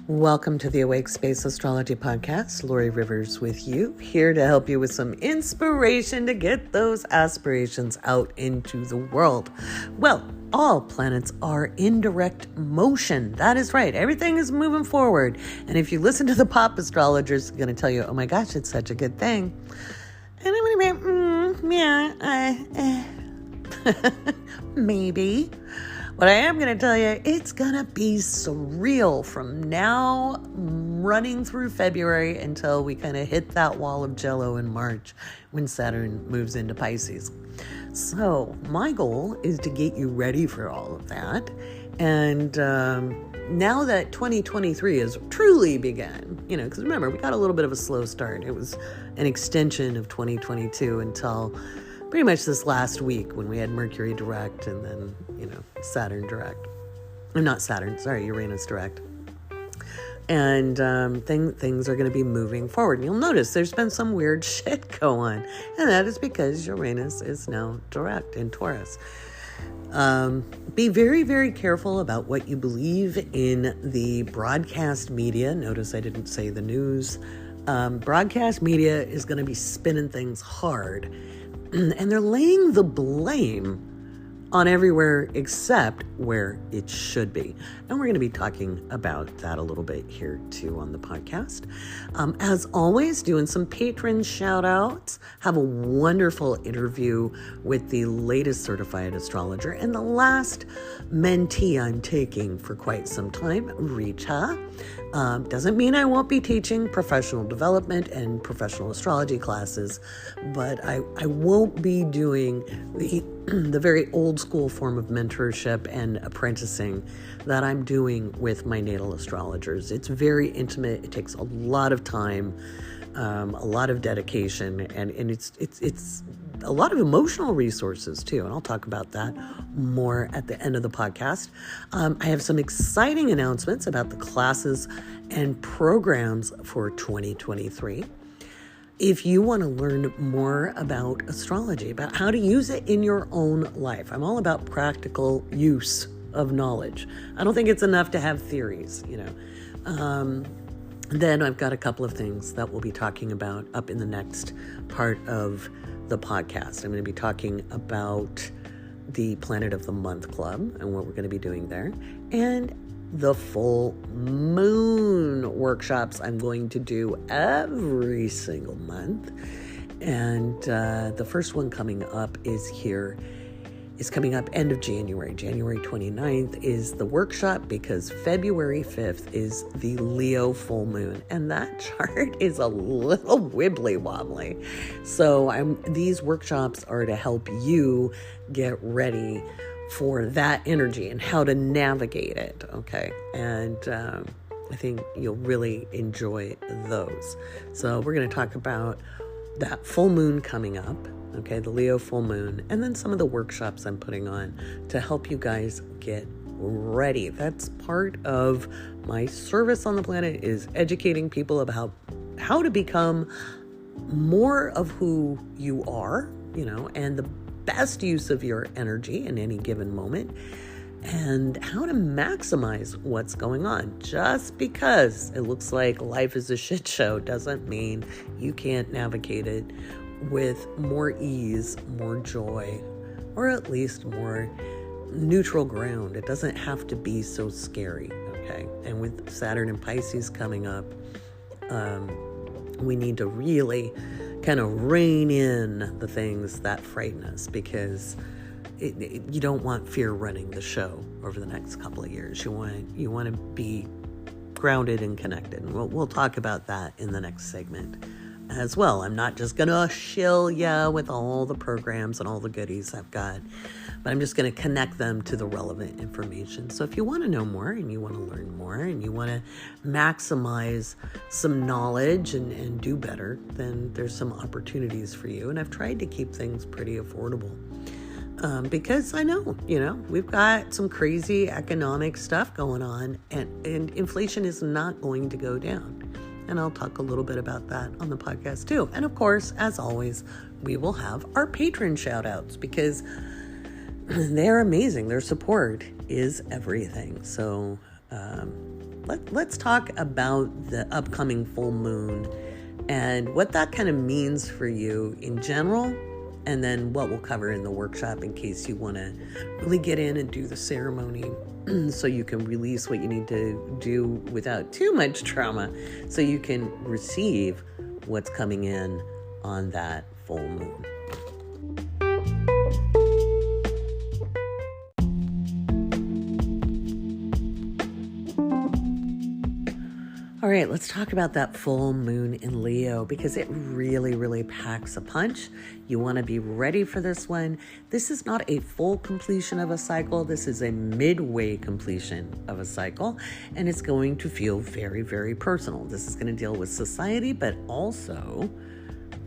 Welcome to the Awake Space Astrology Podcast. Laurie Rivers with you, here to help you with some inspiration to get those aspirations out into the world. Well, all planets are in direct motion. That is right. Everything is moving forward. And if you listen to the pop astrologers, they're going to tell you, oh my gosh, it's such a good thing. And I'm going to be, maybe. But I am going to tell you, it's going to be surreal from now running through February until we kind of hit that wall of jello in March when Saturn moves into Pisces. So my goal is to get you ready for all of that. And now that 2023 has truly begun, because remember, we got a little bit of a slow start. It was an extension of 2022 until pretty much this last week when we had Mercury direct and then, Saturn direct. Not Saturn, sorry, Uranus direct. And things are going to be moving forward. And you'll notice there's been some weird shit go on. And that is because Uranus is now direct in Taurus. Be very, very careful about what you believe in the broadcast media. Notice I didn't say the news. Broadcast media is going to be spinning things hard. And they're laying the blame on everywhere except where it should be. And we're going to be talking about that a little bit here too on the podcast. As always, doing some patron shout outs. Have a wonderful interview with the latest certified astrologer and the last mentee I'm taking for quite some time, Rita. Doesn't mean I won't be teaching professional development and professional astrology classes, but I won't be doing the very old school form of mentorship and apprenticing that I'm doing with my natal astrologers. It's very intimate. It takes a lot of time, a lot of dedication, and it's a lot of emotional resources too. And I'll talk about that more at the end of the podcast. I have some exciting announcements about the classes and programs for 2023. If you want to learn more about astrology, about how to use it in your own life, I'm all about practical use of knowledge. I don't think it's enough to have theories, Then I've got a couple of things that we'll be talking about up in the next part of the podcast. I'm going to be talking about the Planet of the Month Club and what we're going to be doing there, and the full moon workshops I'm going to do every single month. And the first one coming up is coming up end of January. January 29th is the workshop because February 5th is the Leo full moon. And that chart is a little wibbly wobbly. So these workshops are to help you get ready for that energy and how to navigate it, okay? And I think you'll really enjoy those. So we're going to talk about that full moon coming up, okay, the Leo full moon, and then some of the workshops I'm putting on to help you guys get ready. That's part of my service on the planet, is educating people about how to become more of who you are, and the best use of your energy in any given moment, and how to maximize what's going on. Just because it looks like life is a shit show doesn't mean you can't navigate it with more ease, more joy, or at least more neutral ground. It doesn't have to be so scary, okay? And with Saturn and Pisces coming up, we need to really kind of rein in the things that frighten us, because you don't want fear running the show over the next couple of years. You want to be grounded and connected. And we'll talk about that in the next segment as well. I'm not just going to shill you with all the programs and all the goodies I've got, but I'm just going to connect them to the relevant information. So if you want to know more and you want to learn more and you want to maximize some knowledge and do better, then there's some opportunities for you. And I've tried to keep things pretty affordable. Because I know, we've got some crazy economic stuff going on, and inflation is not going to go down. And I'll talk a little bit about that on the podcast too. And of course, as always, we will have our patron shout outs because they're amazing. Their support is everything. So let's talk about the upcoming full moon and what that kind of means for you in general, and then what we'll cover in the workshop in case you want to really get in and do the ceremony so you can release what you need to do without too much trauma, so you can receive what's coming in on that full moon. All right, let's talk about that full moon in Leo, because it really, really packs a punch. You want to be ready for this one. This is not a full completion of a cycle. This is a midway completion of a cycle, and it's going to feel very, very personal. This is going to deal with society, but also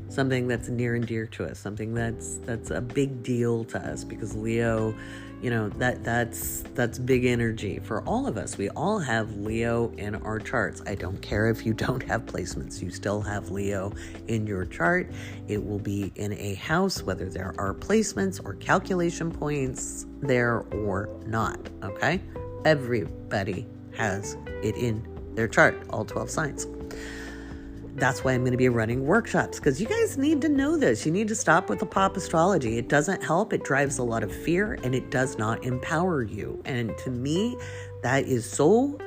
something that's near and dear to us, something that's a big deal to us, because Leo, that's big energy for all of us. We all have Leo in our charts. I don't care if you don't have placements. You still have Leo in your chart. It will be in a house, whether there are placements or calculation points there or not, okay? Everybody has it in their chart, all 12 signs. That's why I'm going to be running workshops, because you guys need to know this. You need to stop with the pop astrology. It doesn't help. It drives a lot of fear, and it does not empower you. And to me, that is so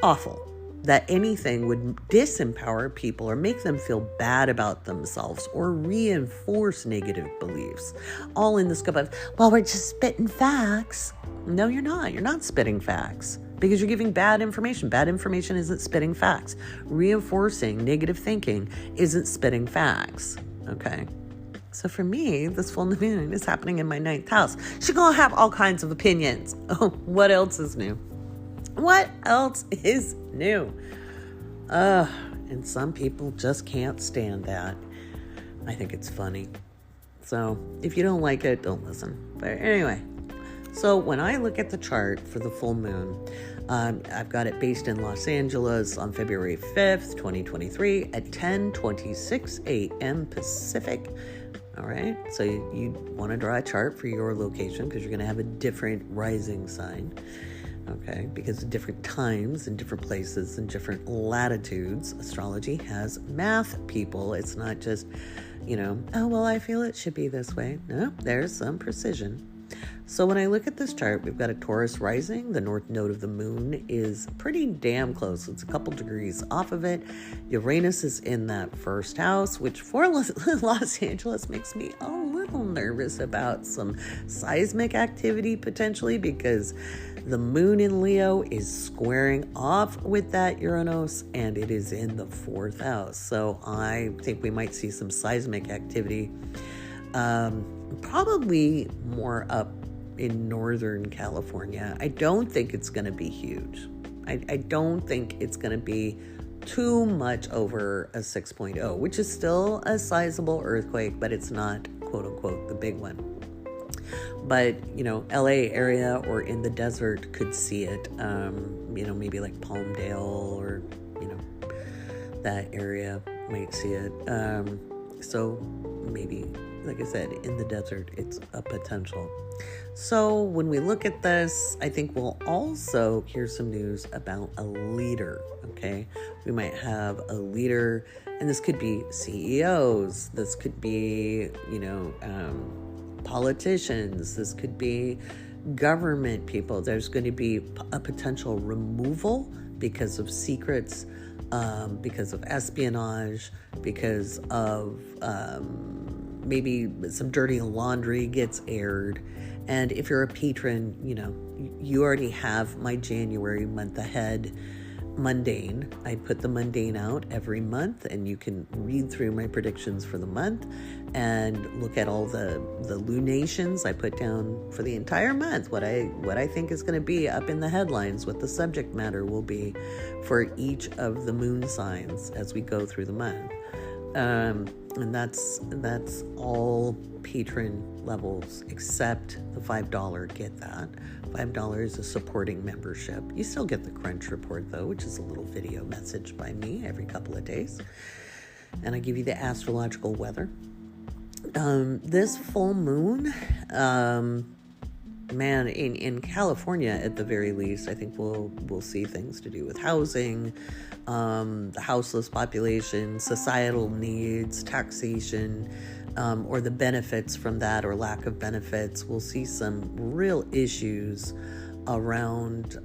awful that anything would disempower people or make them feel bad about themselves or reinforce negative beliefs. All in the scope of, well, we're just spitting facts. No, you're not. You're not spitting facts, because you're giving bad information. Bad information isn't spitting facts. Reinforcing negative thinking isn't spitting facts, okay? So for me, this full moon is happening in my 9th house. She's going to have all kinds of opinions. Oh, what else is new? What else is new? And some people just can't stand that. I think it's funny. So if you don't like it, don't listen. But anyway, so when I look at the chart for the full moon, I've got it based in Los Angeles on February 5th, 2023 at 10:26 a.m. Pacific. All right. So you want to draw a chart for your location, because you're going to have a different rising sign. Okay. Because of different times and different places and different latitudes, astrology has math, people. It's not just, oh, well, I feel it should be this way. No, there's some precision. So when I look at this chart, we've got a Taurus rising. The north node of the moon is pretty damn close. It's a couple degrees off of it. Uranus is in that first house, which for Los Angeles makes me a little nervous about some seismic activity potentially, because the moon in Leo is squaring off with that Uranus, and it is in the 4th house. So I think we might see some seismic activity, probably more up in Northern California. I don't think it's going to be huge. I don't think it's going to be too much over a 6.0, which is still a sizable earthquake, but it's not, quote unquote, the big one. But, LA area or in the desert could see it, maybe like Palmdale or, that area might see it. So maybe, like I said, in the desert, it's a potential. So when we look at this, I think we'll also hear some news about a leader, okay? We might have a leader, and this could be CEOs, this could be, politicians, this could be government people. There's going to be a potential removal because of secrets, because of espionage, because of maybe some dirty laundry gets aired. And if you're a patron, you already have my January month ahead mundane. I put the mundane out every month, and you can read through my predictions for the month and look at all the lunations I put down for the entire month, what I think is going to be up in the headlines, what the subject matter will be for each of the moon signs as we go through the month. And that's all patron levels except the $5 get that. $5 is a supporting membership. You still get the Crunch Report though, which is a little video message by me every couple of days. And I give you the astrological weather. This full moon, man, in California, at the very least, I think we'll see things to do with housing, the houseless population, societal needs, taxation, or the benefits from that or lack of benefits. We'll see some real issues around.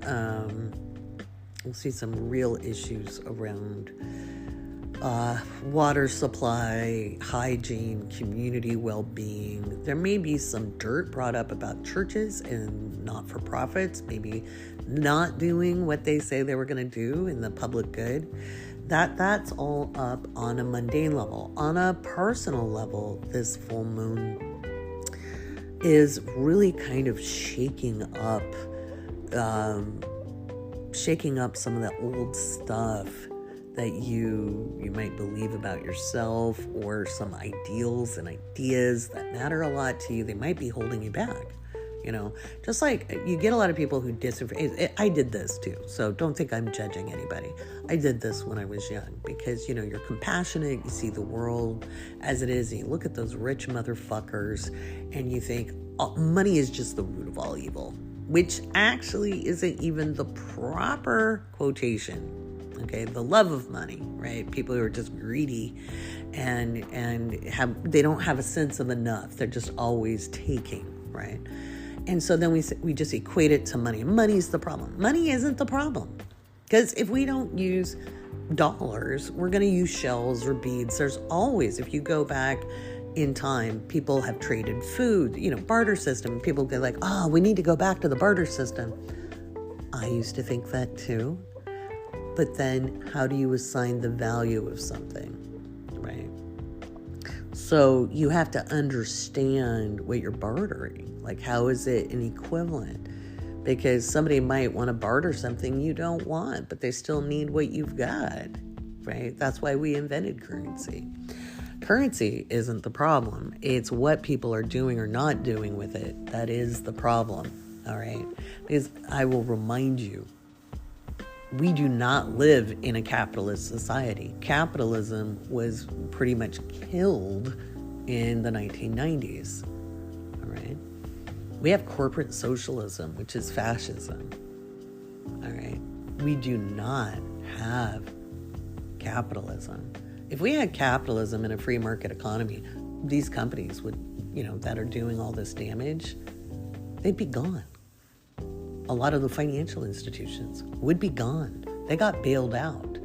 Water supply, hygiene, community well-being. There may be some dirt brought up about churches and not-for-profits, maybe not doing what they say they were going to do in the public good. That's all up on a mundane level. On a personal level, this full moon is really kind of shaking up some of the old stuff that you might believe about yourself, or some ideals and ideas that matter a lot to you. They might be holding you back, just like you get a lot of people who I did this too, so don't think I'm judging anybody. I did this when I was young because, you're compassionate, you see the world as it is, and you look at those rich motherfuckers and you think, oh, money is just the root of all evil, which actually isn't even the proper quotation. Okay, the love of money, right? People who are just greedy and they don't have a sense of enough. They're just always taking, right? And so then we just equate it to money. Money's the problem. Money isn't the problem. Because if we don't use dollars, we're going to use shells or beads. There's always, if you go back in time, people have traded food, barter system. People get like, oh, we need to go back to the barter system. I used to think that too. But then how do you assign the value of something, right? So you have to understand what you're bartering. Like, how is it an equivalent? Because somebody might want to barter something you don't want, but they still need what you've got, right? That's why we invented currency. Currency isn't the problem. It's what people are doing or not doing with it. That is the problem, all right? Because I will remind you, we do not live in a capitalist society. Capitalism was pretty much killed in the 1990s, all right? We have corporate socialism, which is fascism, all right? We do not have capitalism. If we had capitalism in a free market economy, these companies would, that are doing all this damage, they'd be gone. A lot of the financial institutions would be gone. They got bailed out.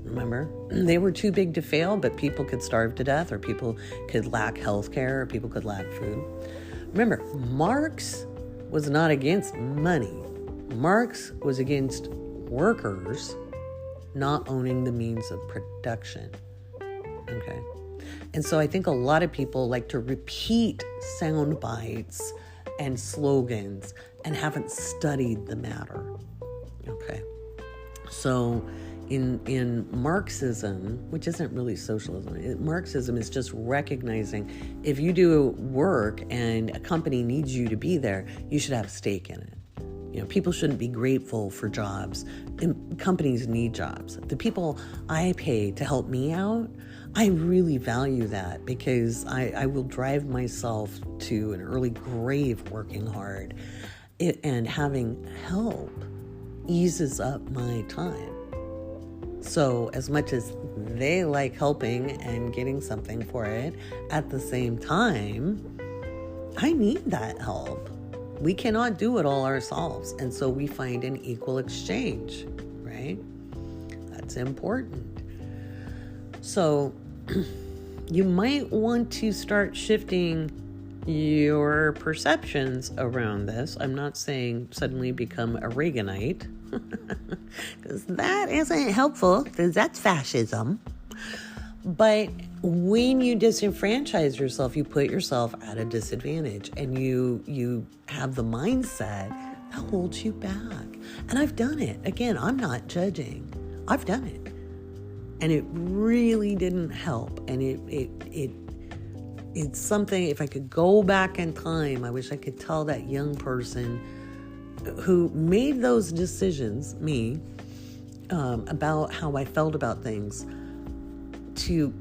Remember? They were too big to fail, but people could starve to death, or people could lack health care, or people could lack food. Remember, Marx was not against money. Marx was against workers not owning the means of production. Okay? And so I think a lot of people like to repeat sound bites and slogans and haven't studied the matter. Okay. So in Marxism, which isn't really socialism, Marxism is just recognizing if you do work and a company needs you to be there, you should have a stake in it. People shouldn't be grateful for jobs. Companies need jobs. The people I pay to help me out, I really value that, because I will drive myself to an early grave working hard. And having help eases up my time. So as much as they like helping and getting something for it, at the same time, I need that help. We cannot do it all ourselves. And so we find an equal exchange, right? That's important. So you might want to start shifting your perceptions around this. I'm not saying suddenly become a Reaganite, because that isn't helpful, because that's fascism. But when you disenfranchise yourself, you put yourself at a disadvantage, and you have the mindset that holds you back. And I've done it. Again, I'm not judging. I've done it. And it really didn't help. And it's something, if I could go back in time, I wish I could tell that young person who made those decisions, me, about how I felt about things, to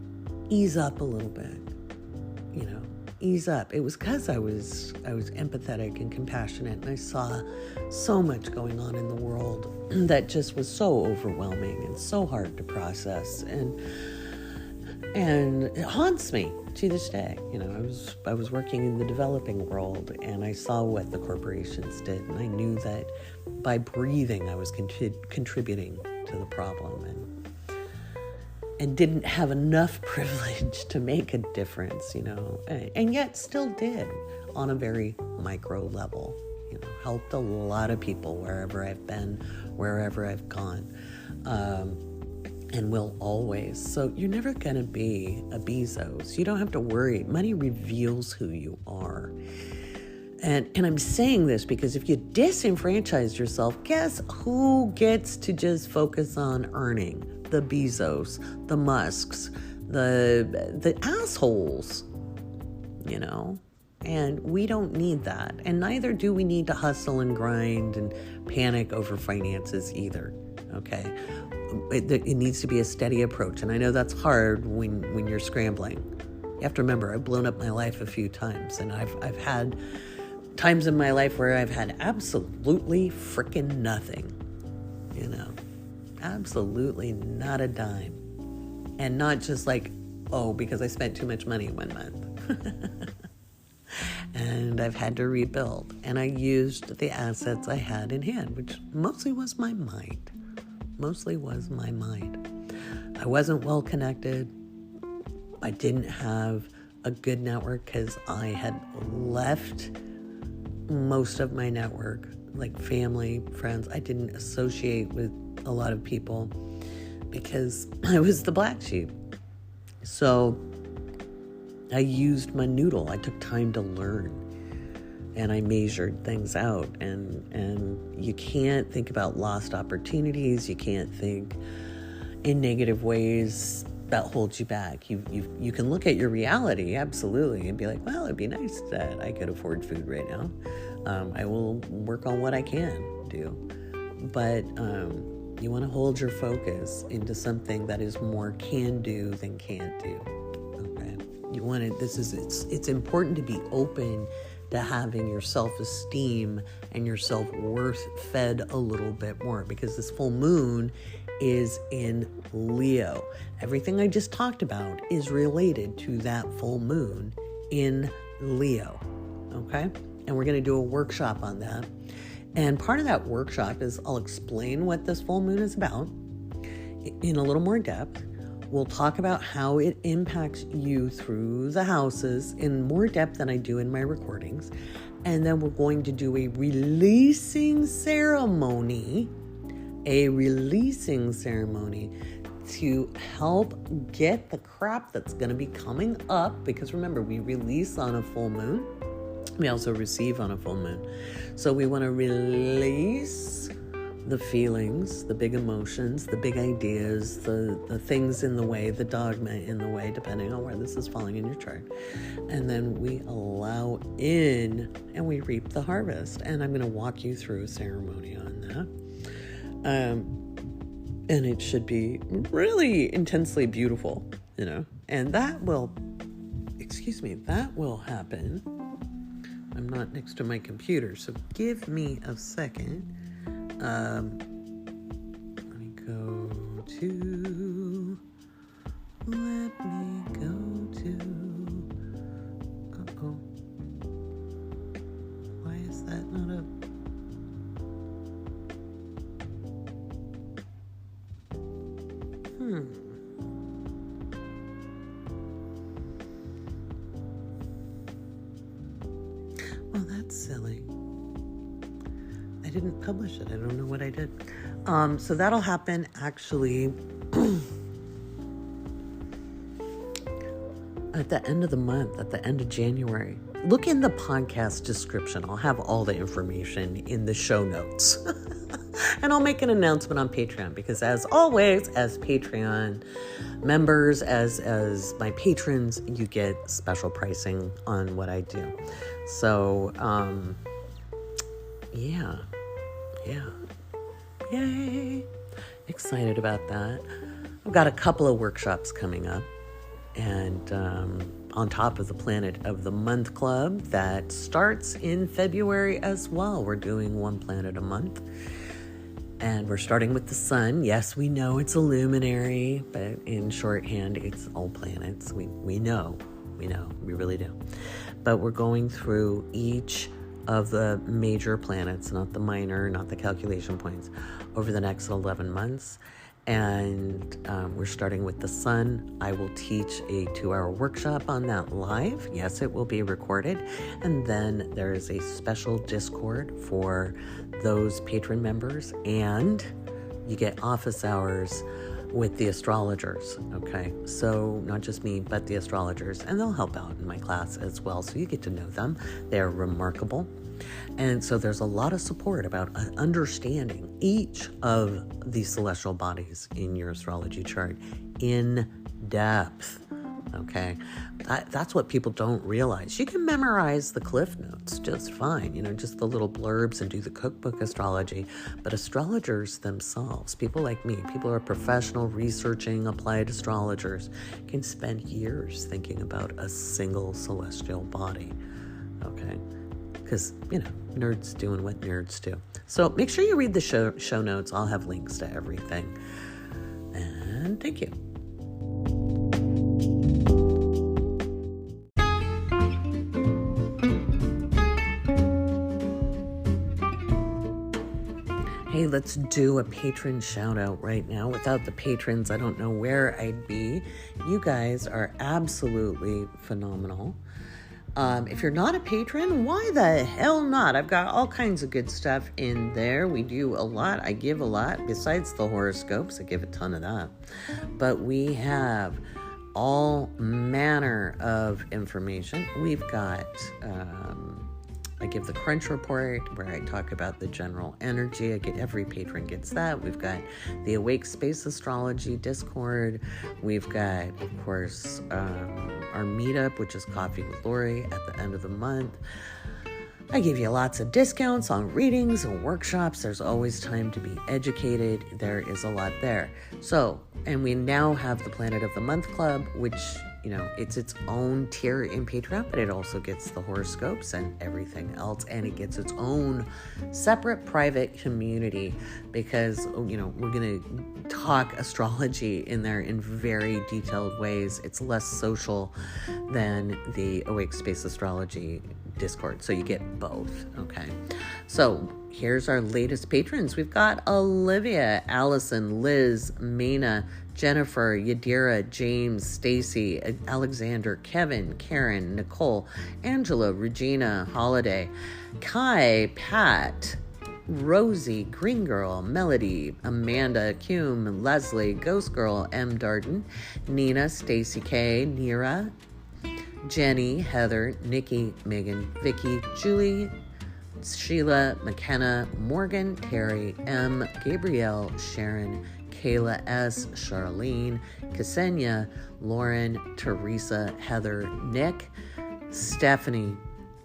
ease up a little bit, ease up. It was because I was empathetic and compassionate, and I saw so much going on in the world that just was so overwhelming and so hard to process, and it haunts me to this day. I was working in the developing world, and I saw what the corporations did, and I knew that by breathing I was contributing to the problem, and didn't have enough privilege to make a difference, and yet still did on a very micro level, helped a lot of people wherever I've been, wherever I've gone, and will always. So you're never going to be a Bezos. You don't have to worry. Money reveals who you are. And I'm saying this because if you disenfranchise yourself, guess who gets to just focus on earning? The Bezos, the Musks, the assholes, and we don't need that. And neither do we need to hustle and grind and panic over finances either, okay? It needs to be a steady approach. And I know that's hard when you're scrambling. You have to remember, I've blown up my life a few times, and I've had times in my life where I've had absolutely freaking nothing, absolutely not a dime. And not just because I spent too much money one month. And I've had to rebuild. And I used the assets I had in hand, which mostly was my mind. I wasn't well connected. I didn't have a good network because I had left most of my network, like family, friends. I didn't associate with a lot of people because I was the black sheep. So I used my noodle. I took time to learn, and I measured things out, and you can't think about lost opportunities. You can't think in negative ways that holds you back. You can look at your reality, absolutely, and be like, well, it'd be nice that I could afford food right now. I will work on what I can do. But you want to hold your focus into something that is more can do than can't do. Okay? It's important to be open to having your self-esteem and your self-worth fed a little bit more, because this full moon is in Leo. Everything I just talked about is related to that full moon in Leo. Okay? And we're going to do a workshop on that. And part of that workshop is I'll explain what this full moon is about in a little more depth. We'll talk about how it impacts you through the houses in more depth than I do in my recordings. And then we're going to do a releasing ceremony to help get the crap that's going to be coming up. Because remember, we release on a full moon. We also receive on a full moon. So we want to release the feelings, the big emotions, the big ideas, the things in the way, the dogma in the way, depending on where this is falling in your chart. And then we allow in and we reap the harvest. And I'm going to walk you through a ceremony on that. And it should be really intensely beautiful, and that will happen. I'm not next to my computer, so give me a second. Let me go to, why is that not up? Well, that's silly. I didn't publish it. I don't know what I did. So that'll happen actually at the end of the month, at the end of January. Look in the podcast description. I'll have all the information in the show notes. And I'll make an announcement on Patreon, because as always, as Patreon members, as my patrons, you get special pricing on what I do. So, yeah. Yay. Excited about that. I've got a couple of workshops coming up, and on top of the Planet of the Month Club that starts in February as well. We're doing one planet a month. And we're starting with the sun. Yes, we know it's a luminary, but in shorthand, it's all planets. We know, we really do. But we're going through each of the major planets, not the minor, not the calculation points, over the next 11 months. And we're starting with the sun. I will teach a 2-hour workshop on that live. Yes, it will be recorded. And then there is a special Discord for those patron members. And you get office hours with the astrologers, okay? So not just me, but the astrologers. And they'll help out in my class as well. So you get to know them. They're remarkable. And so there's a lot of support about understanding each of the celestial bodies in your astrology chart in depth, okay? That's what people don't realize. You can memorize the cliff notes just fine, just the little blurbs and do the cookbook astrology. But astrologers themselves, people like me, people who are professional researching applied astrologers, can spend years thinking about a single celestial body, okay? Because, nerds doing what nerds do. So make sure you read the show notes. I'll have links to everything. And thank you. Hey, let's do a patron shout out right now. Without the patrons, I don't know where I'd be. You guys are absolutely phenomenal. If you're not a patron, why the hell not? I've got all kinds of good stuff in there. We do a lot. I give a lot. Besides the horoscopes, I give a ton of that. But we have all manner of information. We've got, I give the Crunch Report where I talk about the general energy. Every patron gets that. We've got the Awake Space Astrology Discord. We've got, of course, our meetup, which is Coffee with Laurie at the end of the month. I give you lots of discounts on readings and workshops. There's always time to be educated. There is a lot there. So, and we now have the Planet of the Month Club, which, it's its own tier in Patreon, but it also gets the horoscopes and everything else. And it gets its own separate private community because, we're going to talk astrology in there in very detailed ways. It's less social than the Awake Space Astrology Discord. So you get both. Okay. So here's our latest patrons. We've got Olivia, Allison, Liz, Mina, Jennifer, Yadira, James, Stacy, Alexander, Kevin, Karen, Nicole, Angela, Regina, Holiday, Kai, Pat, Rosie, Green Girl, Melody, Amanda, Cume, Leslie, Ghost Girl, M. Darden, Nina, Stacy K, Nira, Jenny, Heather, Nikki, Megan, Vicky, Julie, Sheila, McKenna, Morgan, Terry, M, Gabrielle, Sharon, Kayla S, Charlene, Ksenia, Lauren, Teresa, Heather, Nick, Stephanie,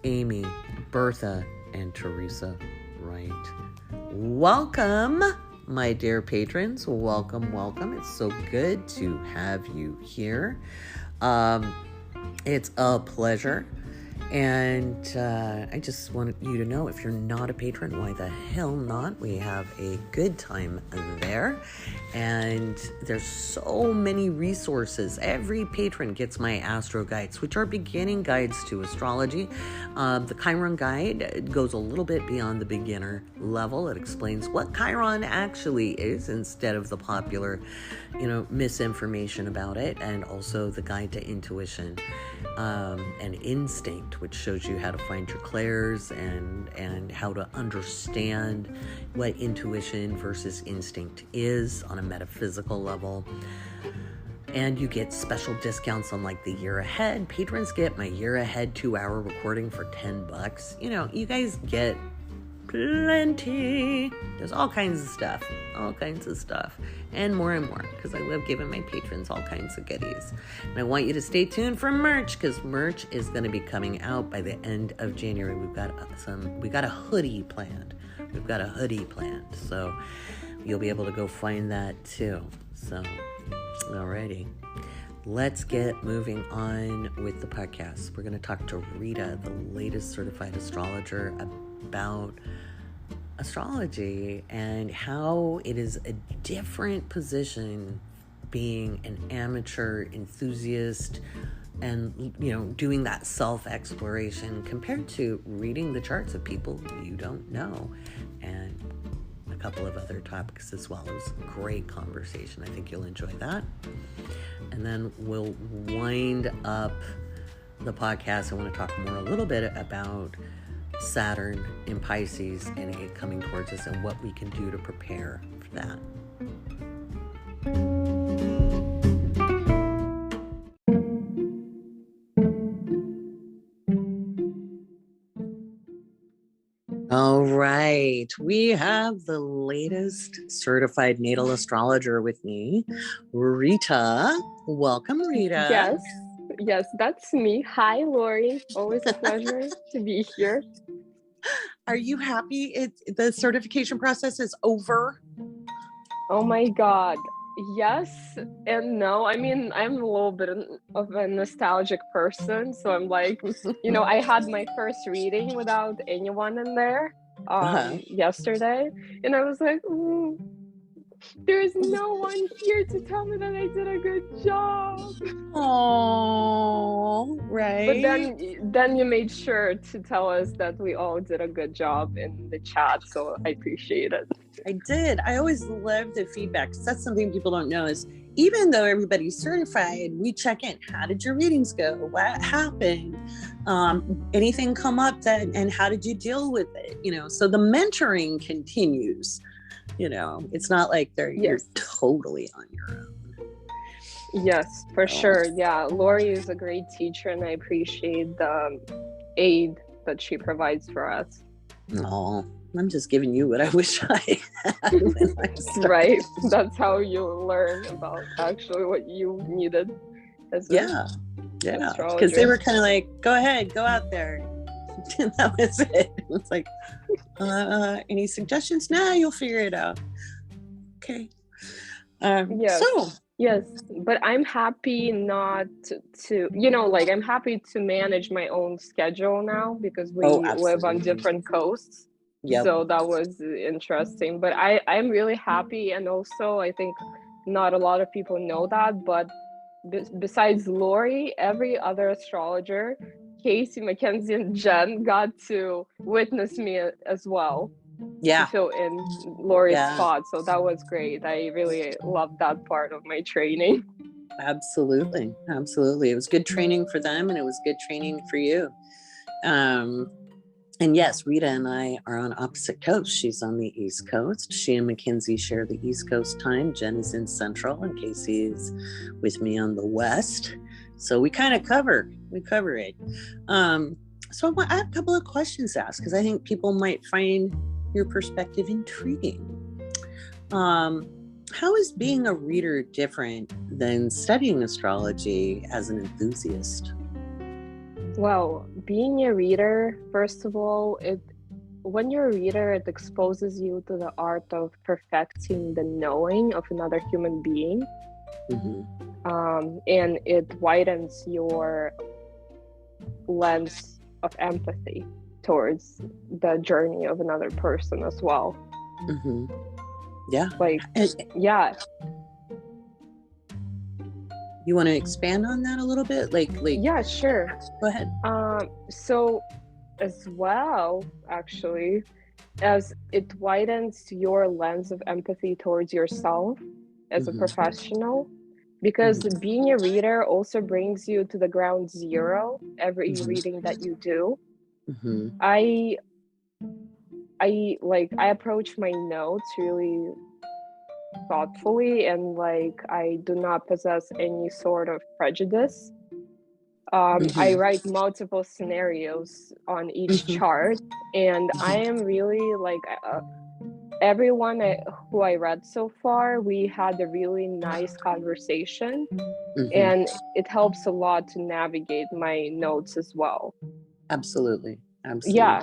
Amy, Bertha, and Teresa Wright. Welcome, my dear patrons. Welcome. It's so good to have you here. It's a pleasure. And I just want you to know, if you're not a patron, why the hell not? We have a good time there. And there's so many resources. Every patron gets my astro guides, which are beginning guides to astrology. The Chiron guide goes a little bit beyond the beginner level. It explains what Chiron actually is instead of the popular, misinformation about it. And also the guide to intuition and instinct, which shows you how to find your clairs and how to understand what intuition versus instinct is on a metaphysical level. And you get special discounts on like the year ahead. Patrons get my year ahead 2-hour recording for $10. You guys get plenty. There's all kinds of stuff, and more, because I love giving my patrons all kinds of goodies. And I want you to stay tuned for merch, because merch is going to be coming out by the end of January. We got a hoodie planned. So you'll be able to go find that too. So, alrighty. let's get moving on with the podcast. We're going to talk to Rita, the latest certified astrologer, about astrology and how it is a different position being an amateur enthusiast and, doing that self-exploration compared to reading the charts of people you don't know, and a couple of other topics as well. It was a great conversation. I think you'll enjoy that. And then we'll wind up the podcast. I want to talk a little bit about Saturn in Pisces and it coming towards us and what we can do to prepare for that. All right, we have the latest certified natal astrologer with me, Rita. Welcome, Rita. Yes, that's me. Hi, Laurie. Always a pleasure to be here. Are you happy the certification process is over? Oh my God. Yes and no. I mean, I'm a little bit of a nostalgic person. So I'm like, I had my first reading without anyone in there yesterday. And I was like, there's no one here to tell me that I did a good job. Oh, right. But then you made sure to tell us that we all did a good job in the chat, so I appreciate it. I did. I always love the feedback, because that's something people don't know is even though everybody's certified, we check in. How did your readings go? What happened? Anything come up and how did you deal with it? So the mentoring continues. It's not like you're totally on your own. Yes, for sure. Yeah, Laurie is a great teacher, and I appreciate the aid that she provides for us. Oh, I'm just giving you what I wish I had when I started. Right. That's how you learn about actually what you needed as because they were kind of like, go ahead, go out there. And that was it. It's like, any suggestions? Nah, you'll figure it out. Okay. Yes, but I'm happy not to, I'm happy to manage my own schedule now because we live on different coasts. Yep. So that was interesting. But I'm really happy. And also, I think not a lot of people know that. But besides Laurie, every other astrologer, Casey, Mackenzie, and Jen, got to witness me as well. Yeah. To fill in Laurie's spot. So that was great. I really loved that part of my training. Absolutely. It was good training for them and it was good training for you. And yes, Rita and I are on opposite coasts. She's on the East Coast. She and Mackenzie share the East Coast time. Jen is in Central and Casey is with me on the West. So we kind of cover it. So I have a couple of questions to ask because I think people might find your perspective intriguing. How is being a reader different than studying astrology as an enthusiast? Well, being a reader, first of all, when you're a reader, it exposes you to the art of perfecting the knowing of another human being. Mm-hmm. And it widens your lens of empathy towards the journey of another person as well. Mm-hmm. Yeah. You want to expand on that a little bit? Yeah, sure. Go ahead. So as well, actually, as it widens your lens of empathy towards yourself as a professional, because being a reader also brings you to the ground zero every reading that you do. Mm-hmm. I approach my notes really thoughtfully, and I do not possess any sort of prejudice. I write multiple scenarios on each chart, and I am really everyone who I read so far, we had a really nice conversation, and it helps a lot to navigate my notes as well. Absolutely. Yeah.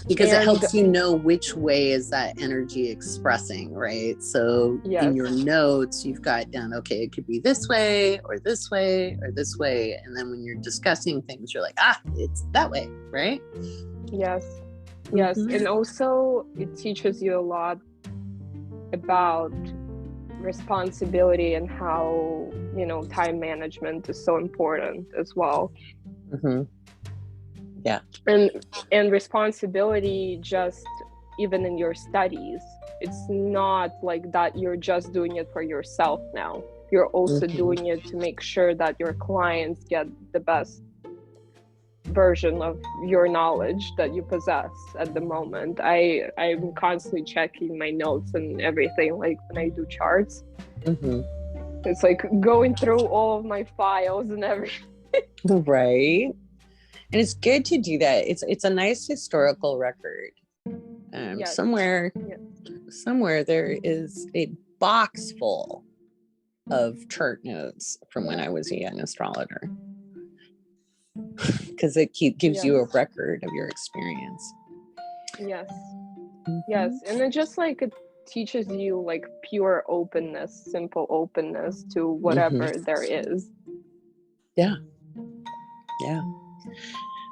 Because it helps you know which way is that energy expressing, right? So in your notes, you've got down, okay, it could be this way or this way or this way. And then when you're discussing things, you're like, it's that way, right? Yes. And also it teaches you a lot about responsibility and how, time management is so important as well. Yeah. And responsibility, just even in your studies, it's not like that you're just doing it for yourself now. You're also doing it to make sure that your clients get the best version of your knowledge that you possess at the moment. I'm constantly checking my notes and everything, like when I do charts. It's like going through all of my files and everything. Right. And it's good to do that. It's a nice historical record. Somewhere there is a box full of chart notes from when I was a young astrologer, because it gives you a record of your experience. Yes, and it just like it teaches you like pure openness, simple openness to whatever there is. Yeah.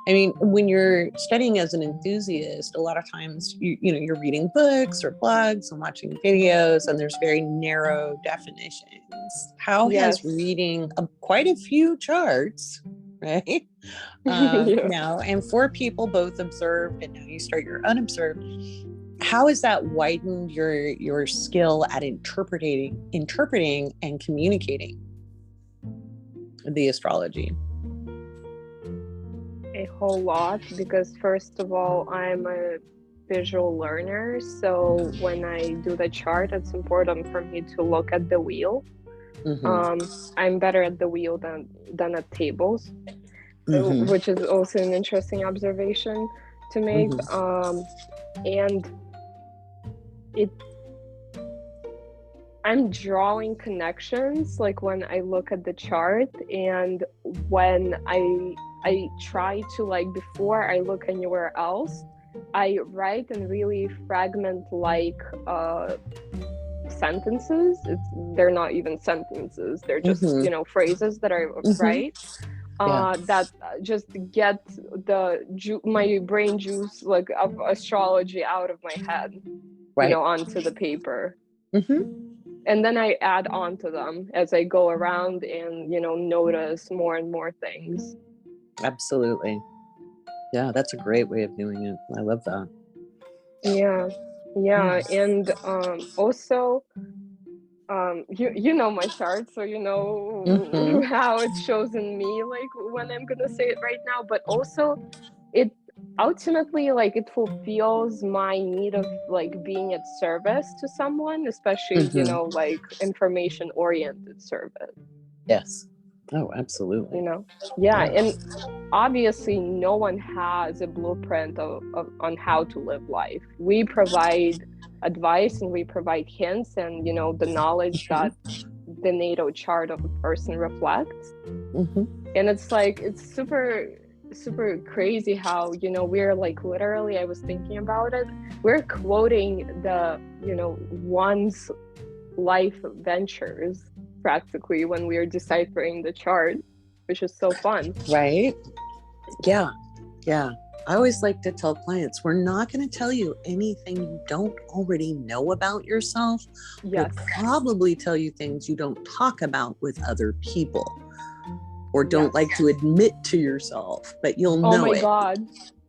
I mean, when you're studying as an enthusiast, a lot of times you're reading books or blogs and watching videos, and there's very narrow definitions. How has reading quite a few charts, right? Now, and for people both observed and now you start your unobserved, how has that widened your skill at interpreting and communicating the astrology? A whole lot, because first of all, I'm a visual learner, so when I do the chart, it's important for me to look at the wheel. I'm better at the wheel than at tables, which is also an interesting observation to make. And I'm drawing connections like when I look at the chart, and when I try to, like, before I look anywhere else, I write in really fragment like sentences. They're not even sentences, they're just phrases that I write that just get my brain juice like of astrology out of my head, onto the paper. And then I add on to them as I go around and notice more and more things. Absolutely. Yeah, that's a great way of doing it. I love that. And also you know my chart, so how it shows in me, like when I'm gonna say it right now, but also it ultimately, like, it fulfills my need of like being at service to someone, especially like information oriented service. Yes. Oh, absolutely. And obviously no one has a blueprint on how to live life. We provide advice and we provide hints and the knowledge that the natal chart of a person reflects. And it's like, it's super crazy how we're like, literally, I was thinking about it, we're quoting the one's life ventures practically when we're deciphering the chart, which is so fun. Right? Yeah. I always like to tell clients, we're not going to tell you anything you don't already know about yourself. We'll probably tell you things you don't talk about with other people or don't like to admit to yourself, but you'll know it. Oh my God.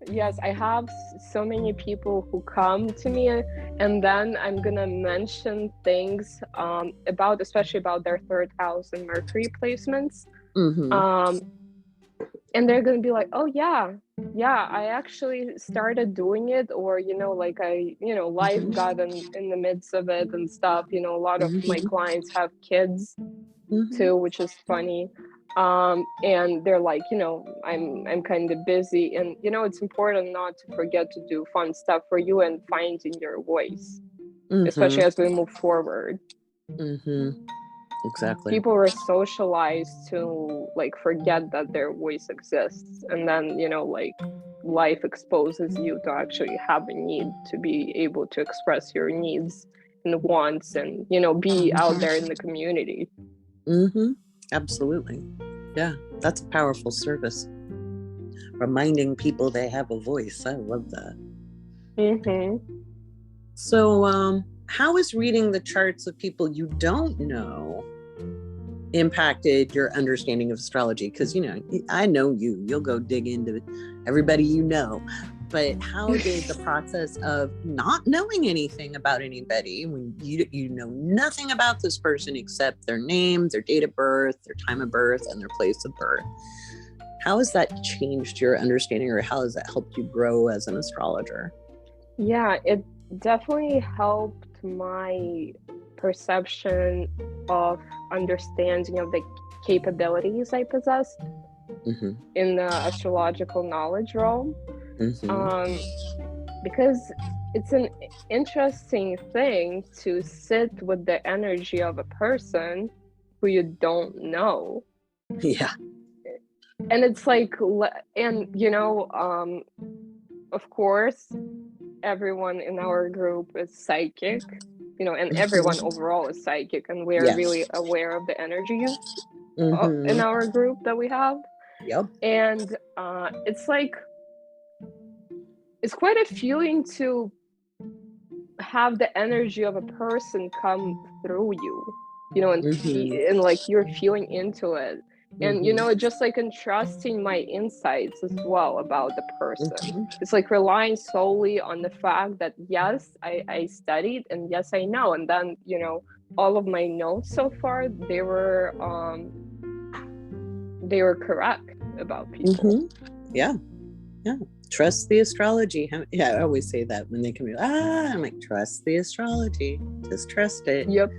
Yes, I have so many people who come to me and then I'm gonna mention things especially about their third house and Mercury placements. And they're gonna be like, oh yeah, I actually started doing it, or like I life got in the midst of it and stuff. A lot of my clients have kids too, which is funny. And they're like, I'm kind of busy, and it's important not to forget to do fun stuff for you and finding your voice, especially as we move forward. Exactly. People are socialized to like forget that their voice exists, and then like life exposes you to actually have a need to be able to express your needs and wants, and be out there in the community. Absolutely. Yeah, that's a powerful service. Reminding people they have a voice. I love that. So how is reading the charts of people you don't know impacted your understanding of astrology? Because I know you'll go dig into everybody but how did the process of not knowing anything about anybody, when you know nothing about this person except their name, their date of birth, their time of birth, and their place of birth, how has that changed your understanding, or how has that helped you grow as an astrologer? Yeah, it definitely helped my perception of understanding of the capabilities I possessed in the astrological knowledge realm. Because it's an interesting thing to sit with the energy of a person who you don't know. Yeah. And it's like, and of course, everyone in our group is psychic, and everyone overall is psychic, and we're really aware of the energies in our group that we have. Yep. And it's like, it's quite a feeling to have the energy of a person come through you, and like you're feeling into it. And just like entrusting my insights as well about the person. It's like relying solely on the fact that yes, I studied, and yes, I know. And then all of my notes so far, they were correct about people. Yeah Trust the astrology. I always say that when they come in. I'm like, trust the astrology, just trust it. Yep.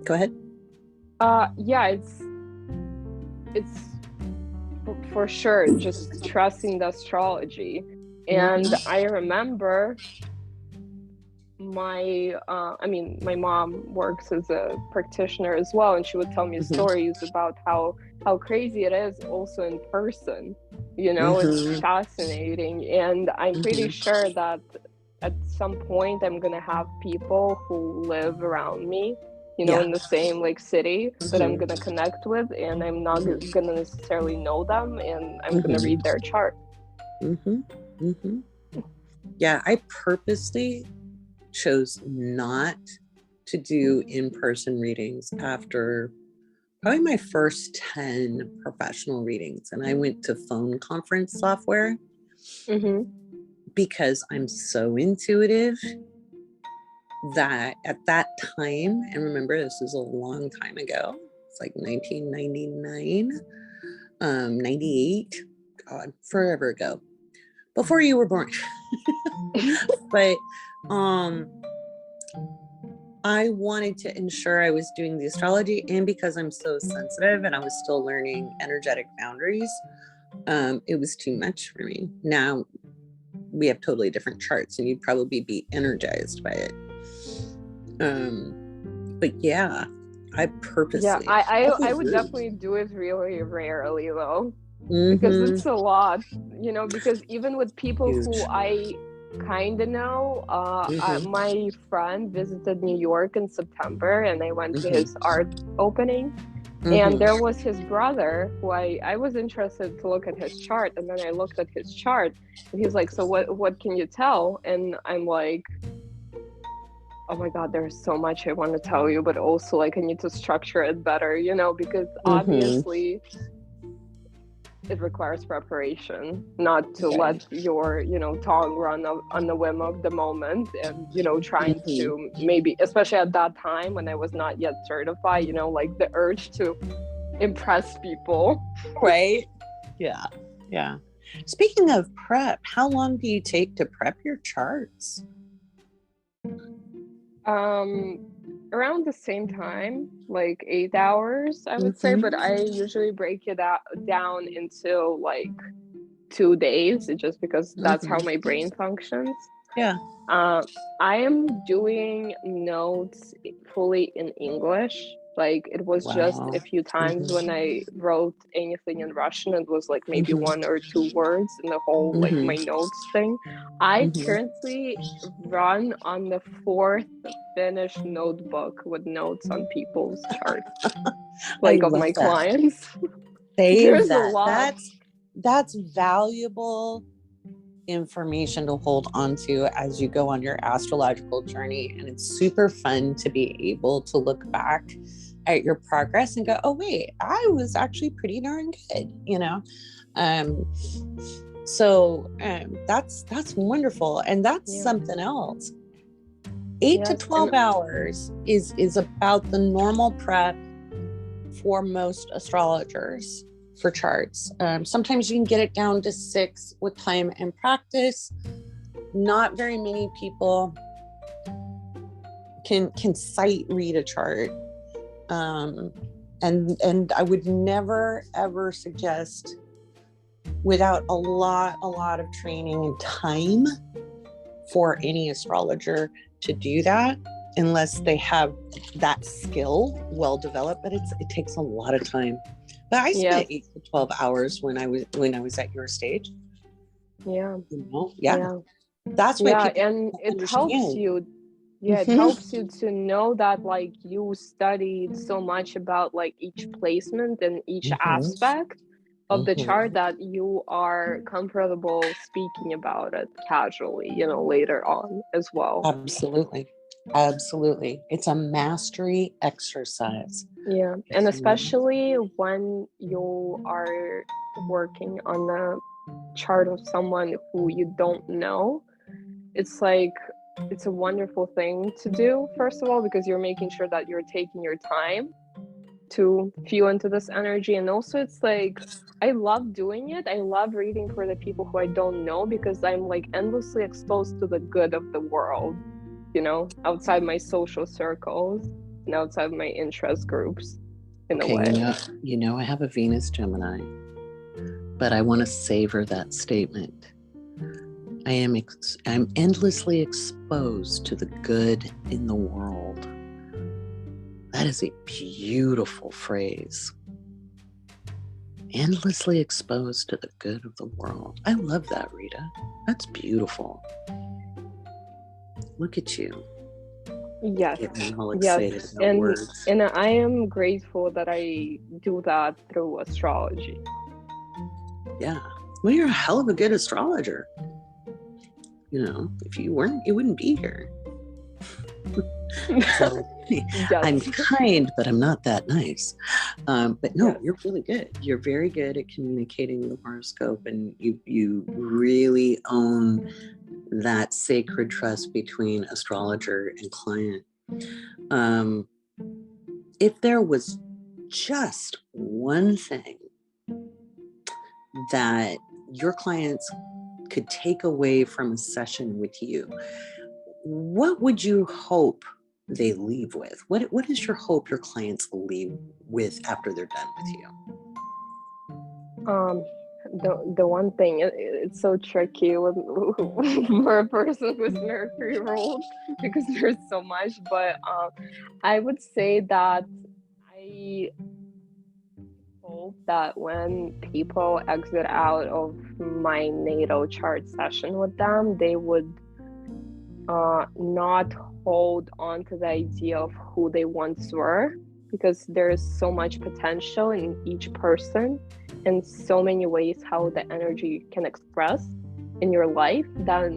Go ahead. Yeah, it's for sure just trusting the astrology. And I remember my mom works as a practitioner as well, and she would tell me stories about how crazy it is also in person. It's fascinating, and I'm pretty sure that at some point I'm gonna have people who live around me, in the same like city that I'm gonna connect with, and I'm not gonna necessarily know them, and I'm gonna read their chart. Yeah, I purposely chose not to do in-person readings after probably my first 10 professional readings, and I went to phone conference software because I'm so intuitive that at that time, and remember this is a long time ago, it's like 1999, 98, God, forever ago, before you were born. But I wanted to ensure I was doing the astrology, and because I'm so sensitive and I was still learning energetic boundaries, it was too much for me. Now we have totally different charts, and you'd probably be energized by it. But yeah, I purposely. Yeah, I would definitely do it really rarely though, because it's a lot, because even with people who I kind of know, my friend visited New York in September, and I went to his art opening, and there was his brother who I was interested to look at his chart, and then I looked at his chart, and he's like, so what can you tell? And I'm like, oh my God, there's so much I want to tell you, but also like I need to structure it better, because obviously it requires preparation, not to let your tongue run on the whim of the moment, and trying to maybe, especially at that time when I was not yet certified, like the urge to impress people, right? Yeah Speaking of prep, how long do you take to prep your charts? Around the same time, like 8 hours, I would say, but I usually break it down into like 2 days, just because that's how my brain functions. Yeah. I am doing notes fully in English. Like it was just a few times when I wrote anything in Russian, it was like maybe one or two words in the whole like my notes thing. I currently run on the 4th finished notebook with notes on people's charts, like of my clients. Save that. That's valuable information to hold on to as you go on your astrological journey, and it's super fun to be able to look back at your progress and go, oh wait, I was actually pretty darn good, you know. So that's wonderful, and that's something else. 8 to 12 hours is about the normal prep for most astrologers for charts. Sometimes you can get it down to 6 with time and practice. Not very many people can read a chart. And I would never ever suggest, without a lot of training and time, for any astrologer to do that unless they have that skill well developed. But it takes a lot of time. But I spent 8 to 12 hours when I was at your stage. Yeah. You know? That's why people and it helps you. Yeah, it helps you to know that like you studied so much about like each placement and each aspect of the chart that you are comfortable speaking about it casually, you know, later on as well. Absolutely. It's a mastery exercise. Yeah. And especially when you are working on the chart of someone who you don't know, it's like, it's a wonderful thing to do, first of all, because you're making sure that you're taking your time to feel into this energy. And also it's like, I love doing it. I love reading for the people who I don't know, because I'm like endlessly exposed to the good of the world, you know, outside my social circles and outside my interest groups in a way. You know, I have a Venus Gemini, but I want to savor that statement. I'm endlessly exposed to the good in the world. That is a beautiful phrase. Endlessly exposed to the good of the world. I love that, Rita. That's beautiful. Look at you. Yes. Getting all excited about words. And I am grateful that I do that through astrology. Yeah. Well, you're a hell of a good astrologer. You know, if you weren't, you wouldn't be here. So, I'm kind, but I'm not that nice. But no, you're really good. You're very good at communicating the horoscope, and you really own that sacred trust between astrologer and client. If there was just one thing that your clients could take away from a session with you, what would you hope they leave with? What is your hope your clients leave with after they're done with you? The one thing, it's so tricky for a person who's Mercury ruled, because there's so much, but I would say that I hope that when people exit out of my natal chart session with them, they would not hold on to the idea of who they once were, because there is so much potential in each person and so many ways how the energy can express in your life, that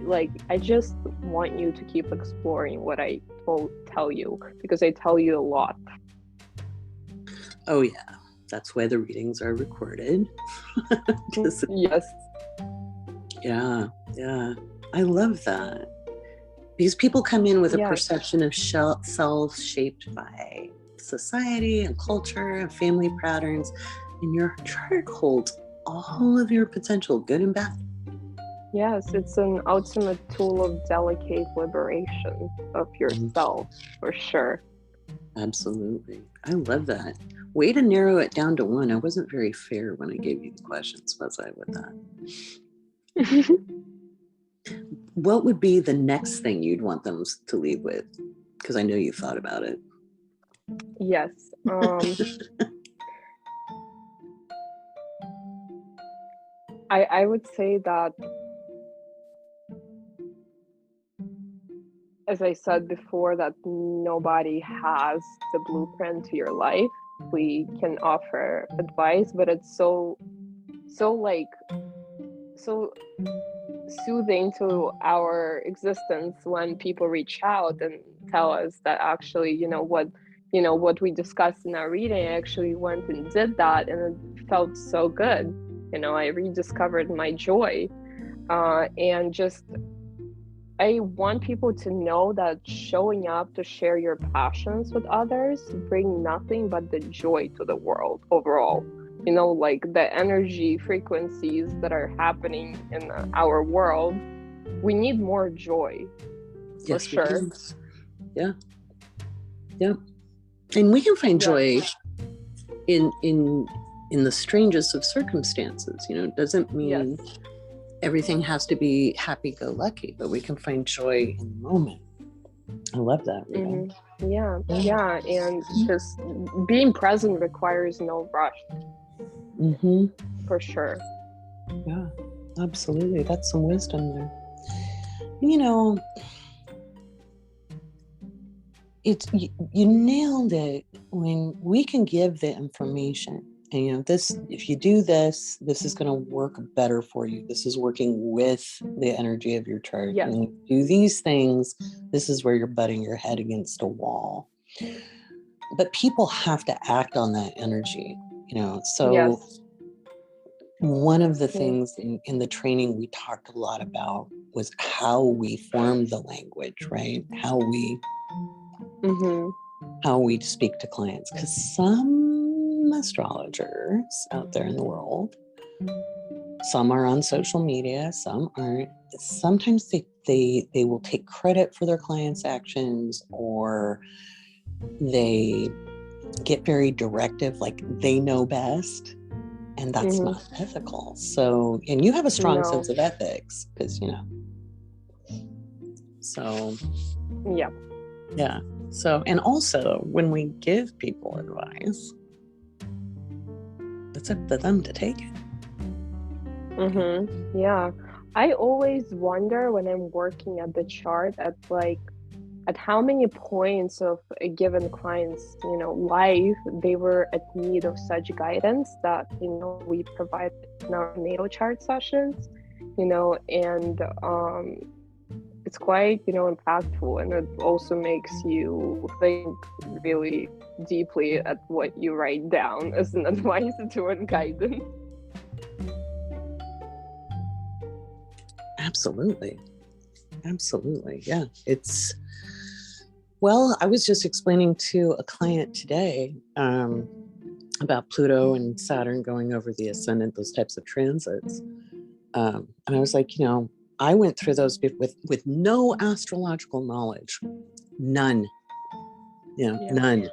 like I just want you to keep exploring what I tell you, because I tell you a lot. Oh yeah, that's why the readings are recorded. Yes. Yeah, I love that, because people come in with a perception of self shaped by society and culture and family patterns, and your chart holds all of your potential, good and bad. Yes, it's an ultimate tool of delicate liberation of yourself, for sure. Absolutely. I love that. Way to narrow it down to one. I wasn't very fair when I gave you the questions, was I, with that? what would be the next thing you'd want them to leave with? Because I know you thought about it. Yes. I would say that, as I said before, that nobody has the blueprint to your life. We can offer advice, but it's so soothing to our existence when people reach out and tell us that actually, what we discussed in our reading, I actually went and did that, and it felt so good. I rediscovered my joy, and just, I want people to know that showing up to share your passions with others bring nothing but the joy to the world overall. Like the energy frequencies that are happening in our world, we need more joy. Yes, for sure. Yeah. And we can find joy in the strangest of circumstances. It doesn't mean everything has to be happy-go-lucky, but we can find joy in the moment. I love that, Rita. Mm-hmm. Yeah. And just being present requires no rush. Mm-hmm. For sure. Yeah, absolutely. That's some wisdom there. You nailed it when we can give the information. And this, if you do this is going to work better for you. This is working with the energy of your chart. Yes. When you do these things, this is where you're butting your head against a wall. But people have to act on that energy, so yes. One of the things in the training we talked a lot about was how we form the language, right? How we speak to clients. Because some astrologers out there in the world, some are on social media, some aren't. Sometimes they will take credit for their clients' actions, or they get very directive, like they know best. And that's not ethical. So, and you have a strong sense of ethics, because, so. Yeah. So, and also when we give people advice, it's up to them to take it. Yeah. I always wonder when I'm working at the chart at how many points of a given client's, life they were at need of such guidance that, we provide in our natal chart sessions, and it's quite, impactful, and it also makes you think really deeply at what you write down as an advice to and guidance. Absolutely. Yeah. Well, I was just explaining to a client today about Pluto and Saturn going over the ascendant, those types of transits. And I was like, I went through those with no astrological knowledge. None. None.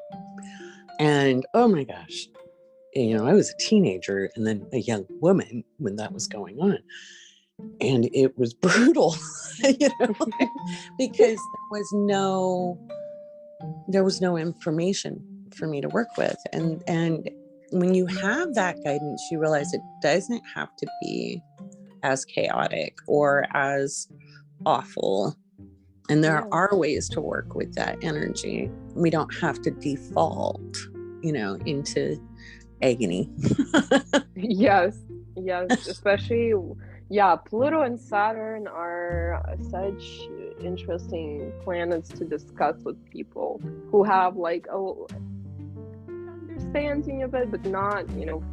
And oh my gosh, I was a teenager and then a young woman when that was going on. And it was brutal, because there was no information for me to work with. And when you have that guidance, you realize it doesn't have to be as chaotic or as awful. And there are ways to work with that energy. We don't have to default, into agony. Yes, especially, Pluto and Saturn are such interesting planets to discuss with people who have understanding of it, but not,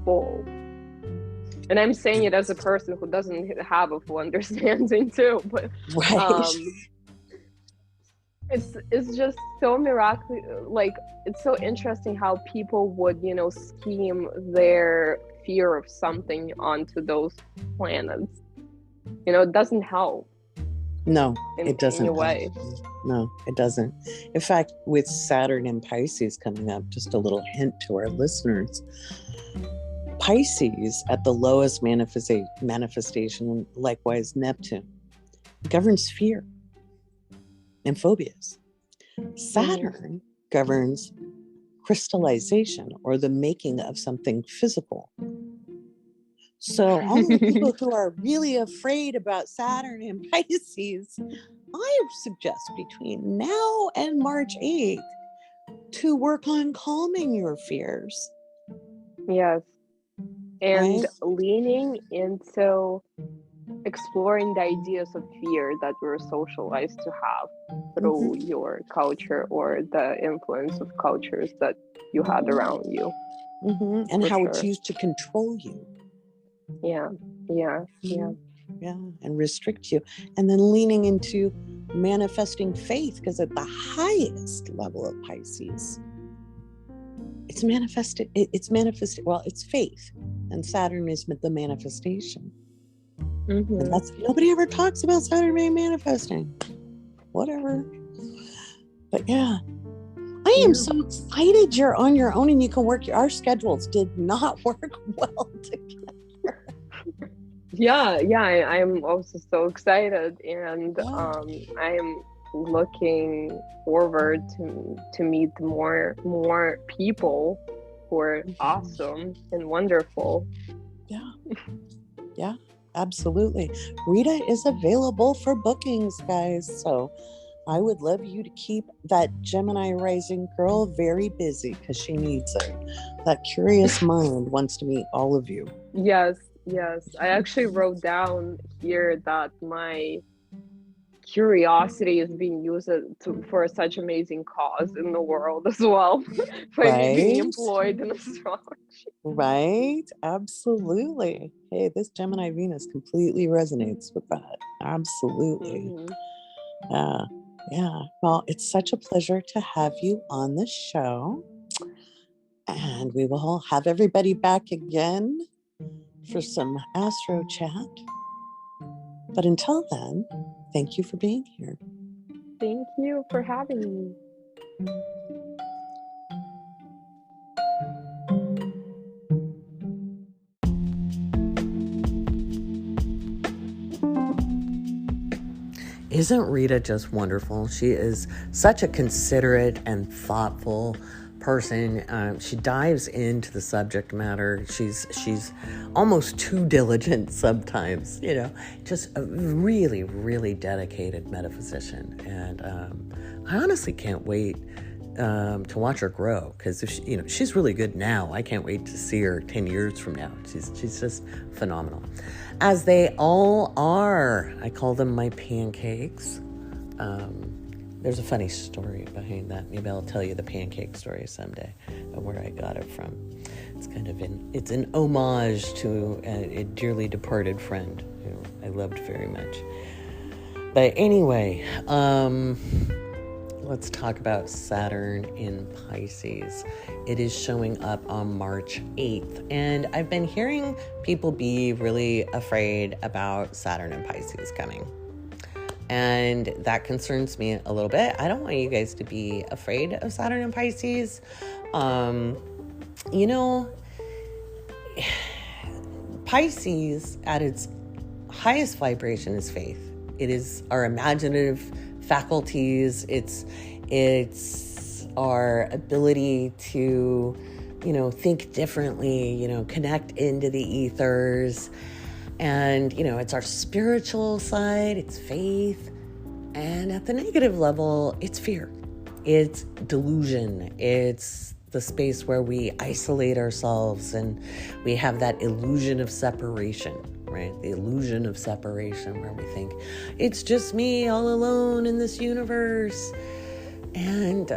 full. And I'm saying it as a person who doesn't have a full understanding too, but it's just so miraculous. It's so interesting how people would, scheme their fear of something onto those planets. It doesn't help. No, it doesn't. In a way. No, it doesn't. In fact, with Saturn and Pisces coming up, just a little hint to our listeners, Pisces at the lowest manifestation, likewise Neptune, governs fear and phobias. Saturn governs crystallization, or the making of something physical. So all the people who are really afraid about Saturn and Pisces, I suggest between now and March 8th to work on calming your fears. Yes. And leaning into exploring the ideas of fear that we're socialized to have through your culture or the influence of cultures that you had around you. And how it's used to control you. Yeah, and restrict you. And then leaning into manifesting faith, because at the highest level of Pisces, it's faith, and Saturn is the manifestation. And that's, nobody ever talks about Saturn being manifesting. Whatever. But yeah, I am so excited you're on your own and you can work. Our schedules did not work well together. I'm also so excited, and I'm looking forward to meet more people who are awesome and wonderful. Yeah, absolutely. Rita is available for bookings, guys, so I would love you to keep that Gemini rising girl very busy, because she needs it. That curious mind wants to meet all of you. Yes. I actually wrote down here that my curiosity is being used for such amazing cause in the world as well, by being employed in astrology. Right? Absolutely. Hey, this Gemini Venus completely resonates with that. Absolutely. Yeah. Well, it's such a pleasure to have you on the show. And we will have everybody back again for some astro chat. But until then, thank you for being here. Thank you for having me. Isn't Rita just wonderful? She is such a considerate and thoughtful person. She dives into the subject matter. She's almost too diligent sometimes, just a really, really dedicated metaphysician. And I honestly can't wait to watch her grow, because if she's really good now, I can't wait to see her 10 years from now. She's just phenomenal, as they all are. I call them my pancakes. There's a funny story behind that. Maybe I'll tell you the pancake story someday, where I got it from. It's an homage to a dearly departed friend who I loved very much. But anyway, let's talk about Saturn in Pisces. It is showing up on March 8th. And I've been hearing people be really afraid about Saturn and Pisces coming. And that concerns me a little bit. I don't want you guys to be afraid of Saturn and Pisces. Pisces at its highest vibration is faith. It is our imaginative faculties. It's our ability to, think differently, connect into the ethers. And, it's our spiritual side, it's faith. And at the negative level, it's fear. It's delusion. It's the space where we isolate ourselves and we have that illusion of separation, right? The illusion of separation, where we think it's just me all alone in this universe. And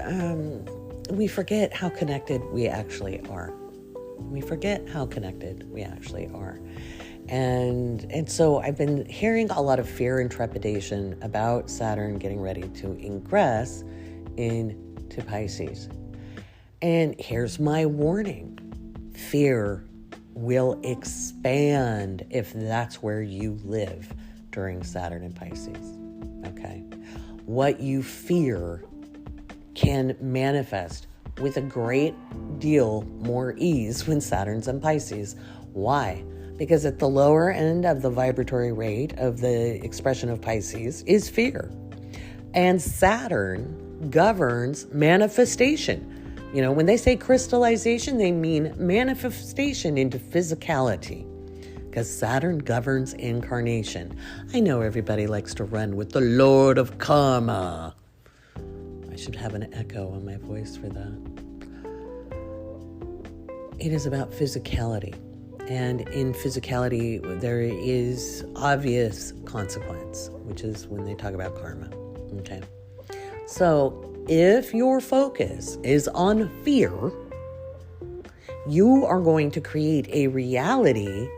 we forget how connected we actually are. And so I've been hearing a lot of fear and trepidation about Saturn getting ready to ingress into Pisces. And here's my warning. Fear will expand if that's where you live during Saturn and Pisces. Okay? What you fear can manifest with a great deal more ease when Saturn's in Pisces. Why? Because at the lower end of the vibratory rate of the expression of Pisces is fear. And Saturn governs manifestation. You know, when they say crystallization, they mean manifestation into physicality. Because Saturn governs incarnation. I know everybody likes to run with the Lord of Karma. I should have an echo on my voice for that. It is about physicality. And in physicality, there is obvious consequence, which is when they talk about karma. Okay. So if your focus is on fear, you are going to create a reality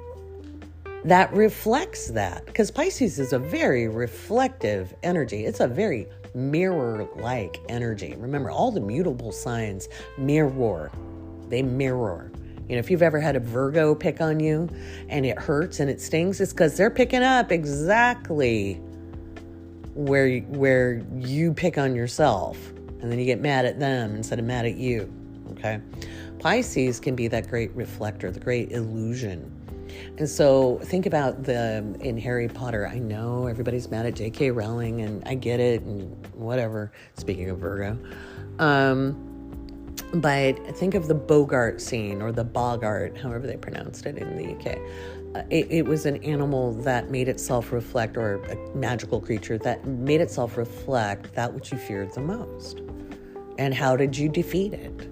that reflects that. Because Pisces is a very reflective energy. It's a very mirror-like energy. Remember, all the mutable signs mirror. They mirror. You know, if you've ever had a Virgo pick on you and it hurts and it stings, it's because they're picking up exactly where you pick on yourself. And then you get mad at them instead of mad at you. Okay? Pisces can be that great reflector, the great illusion. And so think about in Harry Potter. I know everybody's mad at J.K. Rowling, and I get it, and whatever. Speaking of Virgo. But think of the Bogart scene, or the Bogart, however they pronounced it in the UK. It was an animal that made itself reflect, or a magical creature that made itself reflect that which you feared the most. And how did you defeat it?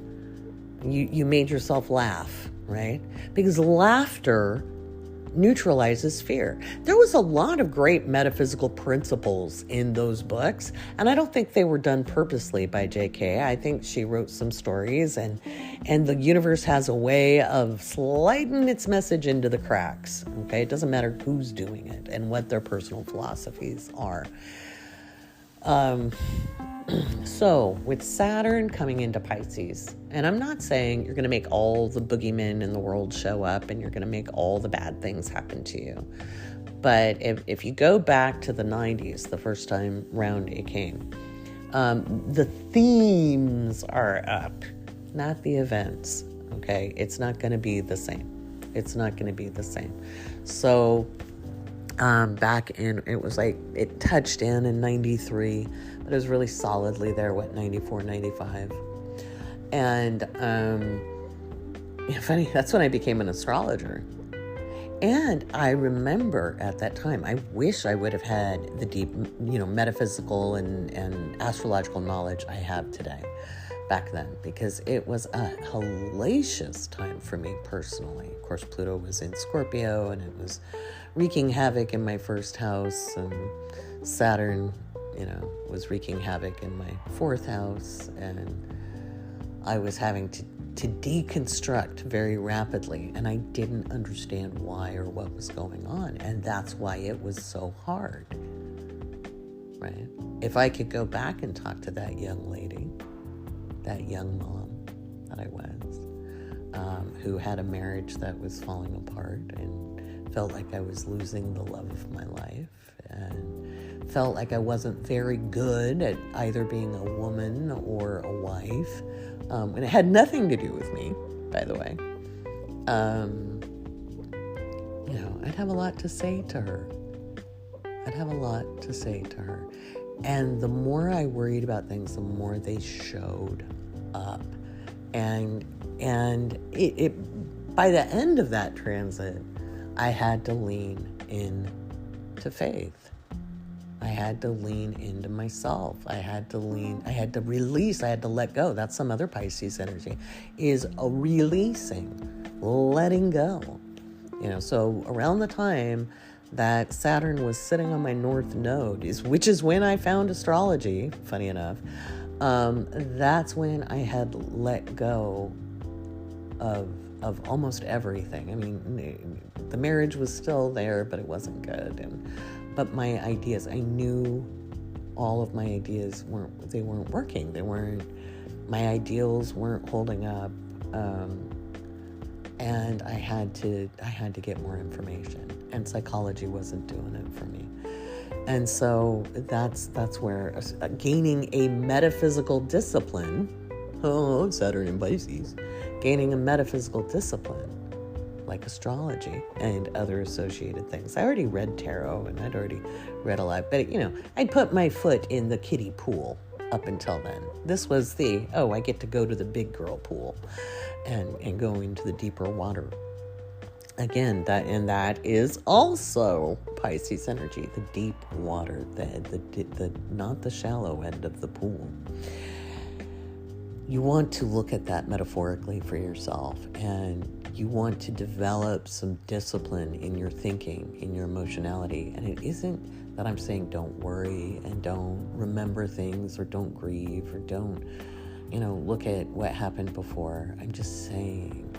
You made yourself laugh, right? Because laughter neutralizes fear. There was a lot of great metaphysical principles in those books, and I don't think they were done purposely by J.K. I think she wrote some stories, and the universe has a way of sliding its message into the cracks. Okay, it doesn't matter who's doing it and what their personal philosophies are. So with Saturn coming into Pisces, and I'm not saying you're going to make all the boogeymen in the world show up and you're going to make all the bad things happen to you. But if you go back to the 90s, the first time round it came, the themes are up, not the events. Okay. It's not going to be the same. It's not going to be the same. So, back in, it was like, it touched in 93, but it was really solidly there, 94, 95. And, funny, that's when I became an astrologer. And I remember at that time, I wish I would have had the deep, metaphysical and astrological knowledge I have today back then, because it was a hellacious time for me personally. Of course, Pluto was in Scorpio, and it was wreaking havoc in my first house, and Saturn, was wreaking havoc in my fourth house, and I was having to deconstruct very rapidly, and I didn't understand why or what was going on, and that's why it was so hard, right? If I could go back and talk to that young lady, that young mom that I was, who had a marriage that was falling apart and felt like I was losing the love of my life, and felt like I wasn't very good at either being a woman or a wife, and it had nothing to do with me, by the way. I'd have a lot to say to her. And the more I worried about things, the more they showed up. And it by the end of that transit, I had to lean into faith. I had to lean into myself. I had to release, I had to let go. That's some other Pisces energy, is a releasing, letting go. So around the time that Saturn was sitting on my north node, which is when I found astrology, funny enough, that's when I had let go of almost everything. I mean, the marriage was still there, but it wasn't good. But my ideas, I knew all of my ideas weren't working. My ideals weren't holding up. And I had to get more information, and psychology wasn't doing it for me. And so that's where gaining a metaphysical discipline, Saturn in Pisces, gaining a metaphysical discipline like astrology and other associated things. I already read tarot and I'd already read a lot, but I'd put my foot in the kiddie pool up until then. This was I get to go to the big girl pool and go into the deeper water. Again, that is also Pisces energy, the deep water, the not the shallow end of the pool. You want to look at that metaphorically for yourself, and you want to develop some discipline in your thinking, in your emotionality. And it isn't that I'm saying don't worry and don't remember things or don't grieve or don't, look at what happened before. I'm just saying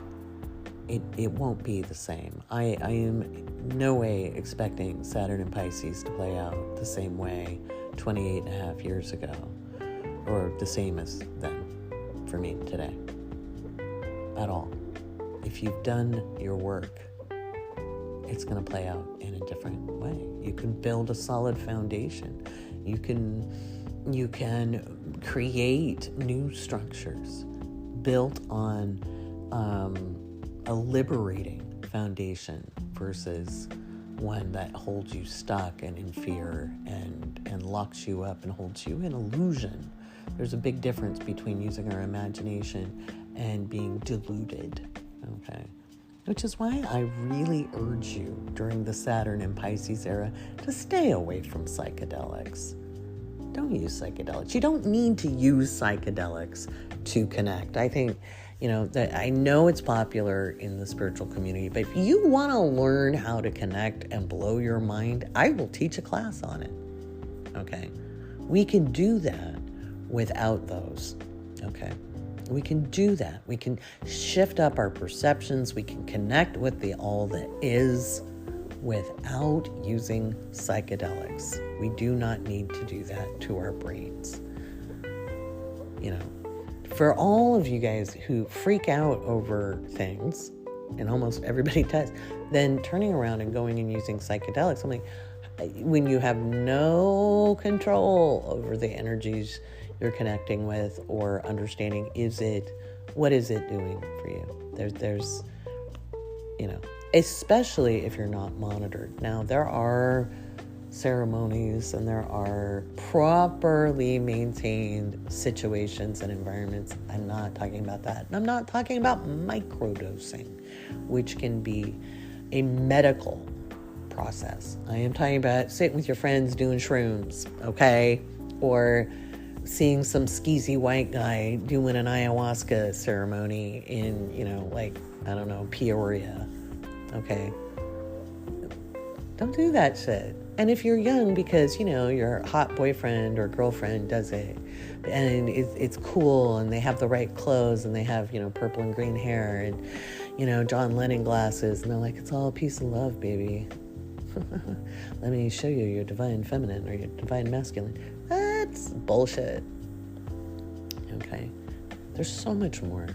it won't be the same. I am no way expecting Saturn and Pisces to play out the same way 28 and a half years ago, or the same as then for me today at all. If you've done your work, it's going to play out in a different way. You can build a solid foundation. You can create new structures built on a liberating foundation versus one that holds you stuck and in fear and locks you up and holds you in illusion. There's a big difference between using our imagination and being deluded, okay? Which is why I really urge you during the Saturn and Pisces era to stay away from psychedelics. Don't use psychedelics. You don't need to use psychedelics to connect. I think, that I know it's popular in the spiritual community, but if you want to learn how to connect and blow your mind, I will teach a class on it, okay? We can do that without those, okay? We can do that. We can shift up our perceptions. We can connect with the all that is without using psychedelics. We do not need to do that to our brains. For all of you guys who freak out over things, and almost everybody does, then turning around and going and using psychedelics, I'm like, when you have no control over the energies you're connecting with or understanding, what is it doing for you? There's especially if you're not monitored. Now, there are ceremonies and there are properly maintained situations and environments. I'm not talking about that. And I'm not talking about microdosing, which can be a medical process. I am talking about sitting with your friends doing shrooms, okay? Or seeing some skeezy white guy doing an ayahuasca ceremony in, Peoria, okay? Don't do that shit. And if you're young because, your hot boyfriend or girlfriend does it, and it's cool, and they have the right clothes, and they have, purple and green hair, and, John Lennon glasses, and they're like, it's all peace and love, baby. Let me show you your divine feminine or your divine masculine. That's bullshit. Okay? There's so much more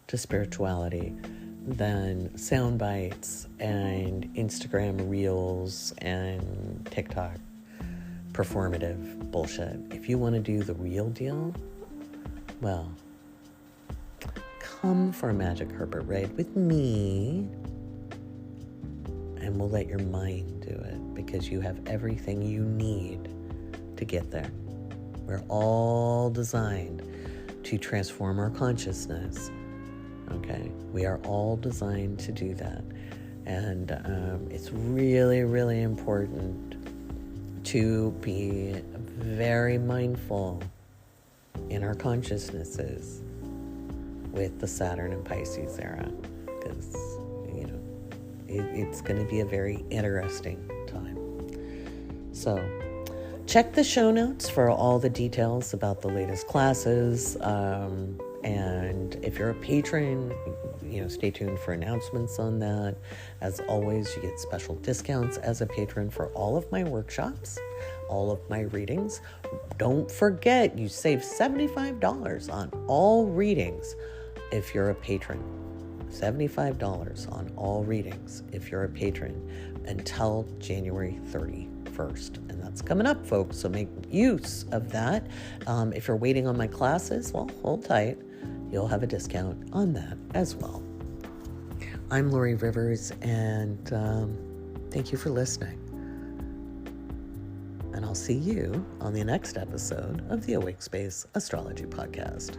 to spirituality than sound bites and Instagram reels and TikTok performative bullshit. If you want to do the real deal, well, come for a magic carpet ride with me, and we'll let your mind do it, because you have everything you need to get there. We're all designed to transform our consciousness. Okay, we are all designed to do that. And it's really, really important to be very mindful in our consciousnesses with the Saturn and Pisces era, because, it's going to be a very interesting time. So check the show notes for all the details about the latest classes. And if you're a patron, stay tuned for announcements on that. As always, you get special discounts as a patron for all of my workshops, all of my readings. Don't forget, you save $75 on all readings if you're a patron. $75 on all readings if you're a patron until January 31st. And that's coming up, folks, so make use of that. If you're waiting on my classes, well, hold tight. You'll have a discount on that as well. I'm Laurie Rivers, and thank you for listening. And I'll see you on the next episode of the Awake Space Astrology Podcast.